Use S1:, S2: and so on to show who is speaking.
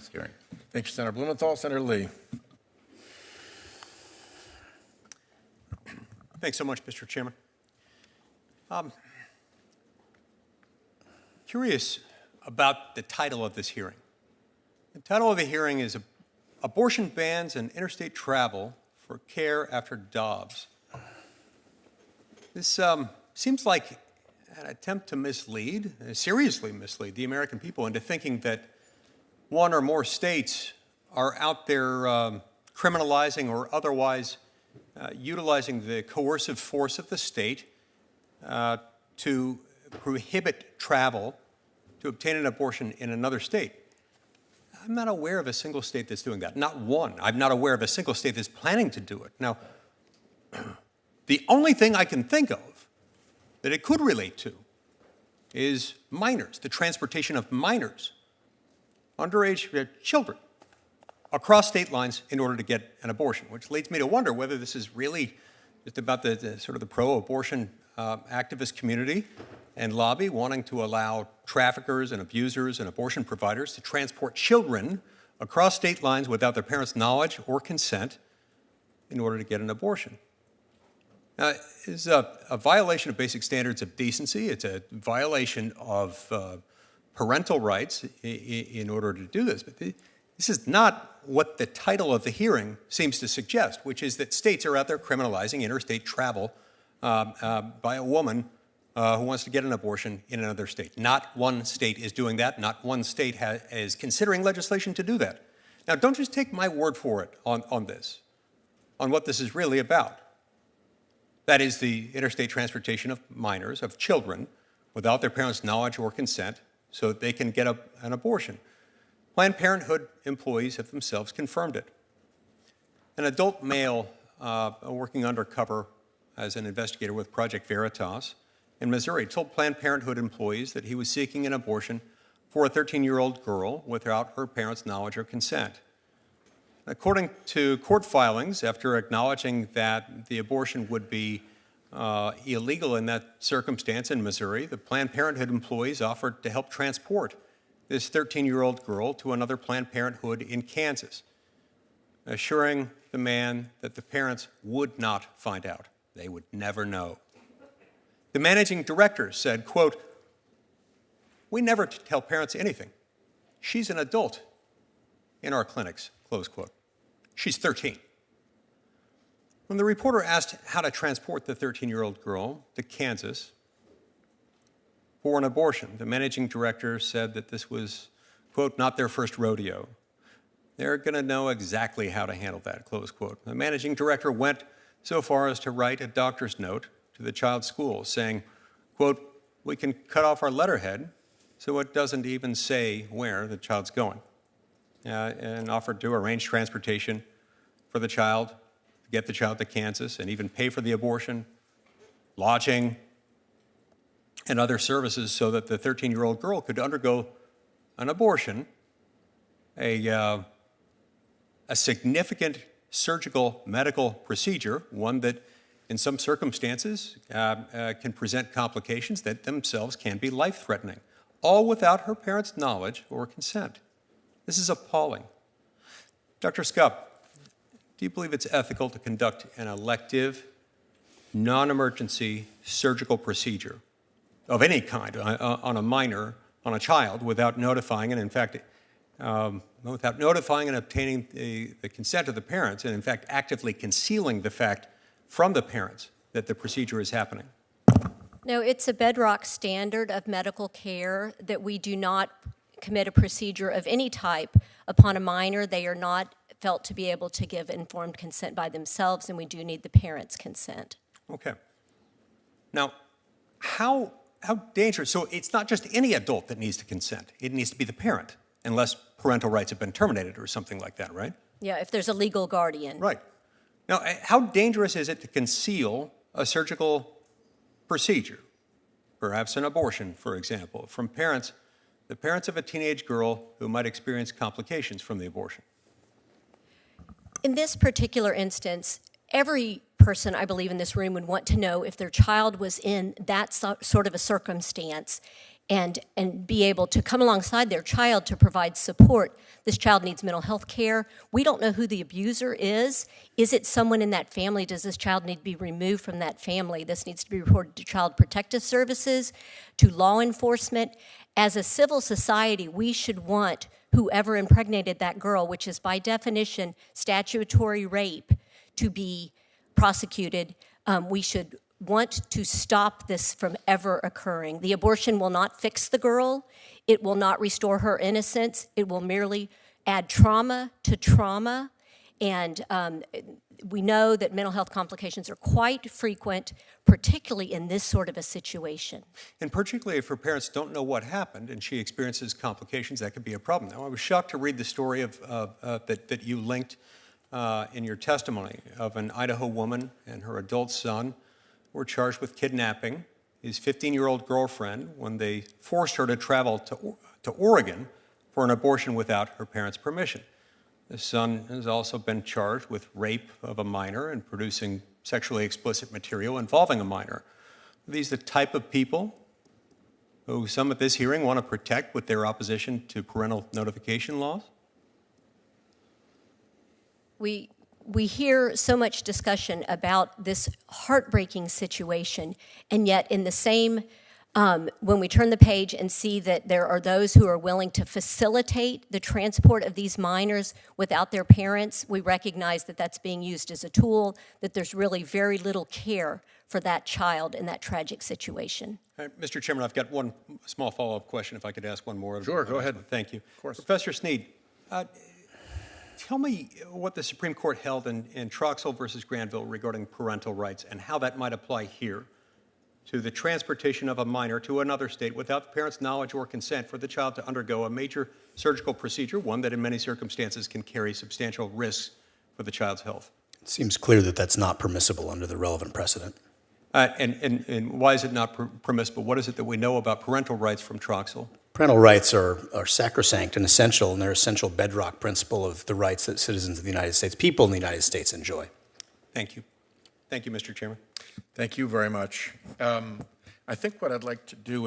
S1: this hearing.
S2: Thank you, Senator Blumenthal. Senator Lee.
S3: Thanks so much, Mr. Chairman. Curious about the title of this hearing. The title of the hearing is Abortion Bans and Interstate Travel for Care After Dobbs. This seems like an attempt to seriously mislead the American people into thinking that one or more states are out there criminalizing or otherwise utilizing the coercive force of the state to prohibit travel to obtain an abortion in another state. I'm not aware of a single state that's doing that. Not one. I'm not aware of a single state that's planning to do it. Now, the only thing I can think of that it could relate to is minors, the transportation of minors, underage children, across state lines in order to get an abortion, which leads me to wonder whether this is really just about the sort of the pro-abortion activist community and lobby wanting to allow traffickers and abusers and abortion providers to transport children across state lines without their parents' knowledge or consent in order to get an abortion. Now, it's a violation of basic standards of decency. It's a violation of parental rights in order to do this. But this is not what the title of the hearing seems to suggest, which is that states are out there criminalizing interstate travel by a woman who wants to get an abortion in another state. Not one state is doing that. Not one state is considering legislation to do that. Now, don't just take my word for it on what this is really about. That is the interstate transportation of minors, of children, without their parents' knowledge or consent, so that they can get an abortion. Planned Parenthood employees have themselves confirmed it. An adult male working undercover as an investigator with Project Veritas in Missouri told Planned Parenthood employees that he was seeking an abortion for a 13-year-old girl without her parents' knowledge or consent. According to court filings, after acknowledging that the abortion would be illegal in that circumstance in Missouri, the Planned Parenthood employees offered to help transport this 13-year-old girl to another Planned Parenthood in Kansas, assuring the man that the parents would not find out. They would never know. The managing director said, quote, "We never tell parents anything. She's an adult in our clinics," close quote. She's 13. When the reporter asked how to transport the 13-year-old girl to Kansas for an abortion, the managing director said that this was, quote, "not their first rodeo. They're going to know exactly how to handle that," close quote. The managing director went so far as to write a doctor's note to the child's school saying, quote, "We can cut off our letterhead so it doesn't even say where the child's going," and offered to arrange transportation for the child, get the child to Kansas, and even pay for the abortion, lodging, and other services so that the 13-year-old girl could undergo an abortion, a significant surgical medical procedure, one that in some circumstances can present complications that themselves can be life-threatening, all without her parents' knowledge or consent. This is appalling. Dr. Scott, do you believe it's ethical to conduct an elective, non-emergency surgical procedure of any kind on a minor, on a child, without notifying and, in fact, without notifying and obtaining the consent of the parents, and, in fact, actively concealing the fact from the parents that the procedure is happening?
S4: No, it's a bedrock standard of medical care that we do not commit a procedure of any type upon a minor. They are not felt to be able to give informed consent by themselves, and we do need the parents' consent.
S3: Okay. Now, how dangerous? So it's not just any adult that needs to consent. It needs to be the parent, unless parental rights have been terminated or something like that, right?
S4: Yeah, if there's a legal guardian.
S3: Right. Now, how dangerous is it to conceal a surgical procedure, perhaps an abortion, for example, from the parents of a teenage girl who might experience complications from the abortion?
S4: In this particular instance, every person, I believe, in this room would want to know if their child was in that sort of a circumstance, and be able to come alongside their child to provide support. This child needs mental health care. We don't know who the abuser is. Is it someone in that family? Does this child need to be removed from that family? This needs to be reported to Child Protective Services, to law enforcement. As a civil society, we should want whoever impregnated that girl, which is by definition statutory rape, to be prosecuted. We should want to stop this from ever occurring. The abortion will not fix the girl. It will not restore her innocence. It will merely add trauma to trauma. And we know that mental health complications are quite frequent, particularly in this sort of a situation.
S3: And particularly if her parents don't know what happened and she experiences complications, that could be a problem. Now, I was shocked to read the story that you linked in your testimony of an Idaho woman and her adult son were charged with kidnapping his 15-year-old girlfriend when they forced her to travel to Oregon for an abortion without her parents' permission. The son has also been charged with rape of a minor and producing sexually explicit material involving a minor. Are these the type of people who some at this hearing want to protect with their opposition to parental notification laws?
S4: We hear so much discussion about this heartbreaking situation, and yet in the same, when we turn the page and see that there are those who are willing to facilitate the transport of these minors without their parents, we recognize that that's being used as a tool, that there's really very little care for that child in that tragic situation.
S3: Mr. Chairman, I've got one small follow-up question, if I could ask one more.
S2: Sure, go ahead.
S3: Thank you.
S2: Of course.
S3: Professor Sneed, tell me what the Supreme Court held in Troxell versus Granville regarding parental rights and how that might apply here to the transportation of a minor to another state without the parent's knowledge or consent for the child to undergo a major surgical procedure, one that in many circumstances can carry substantial risks for the child's health.
S1: It seems clear that that's not permissible under the relevant precedent.
S3: And why is it not permissible? What is it that we know about parental rights from Troxell?
S1: Parental rights are sacrosanct and essential, and they're essential bedrock principle of the rights that citizens of the United States, people in the United States, enjoy.
S3: Thank you. Thank you, Mr. Chairman.
S2: Thank you very much. I think what I'd like to do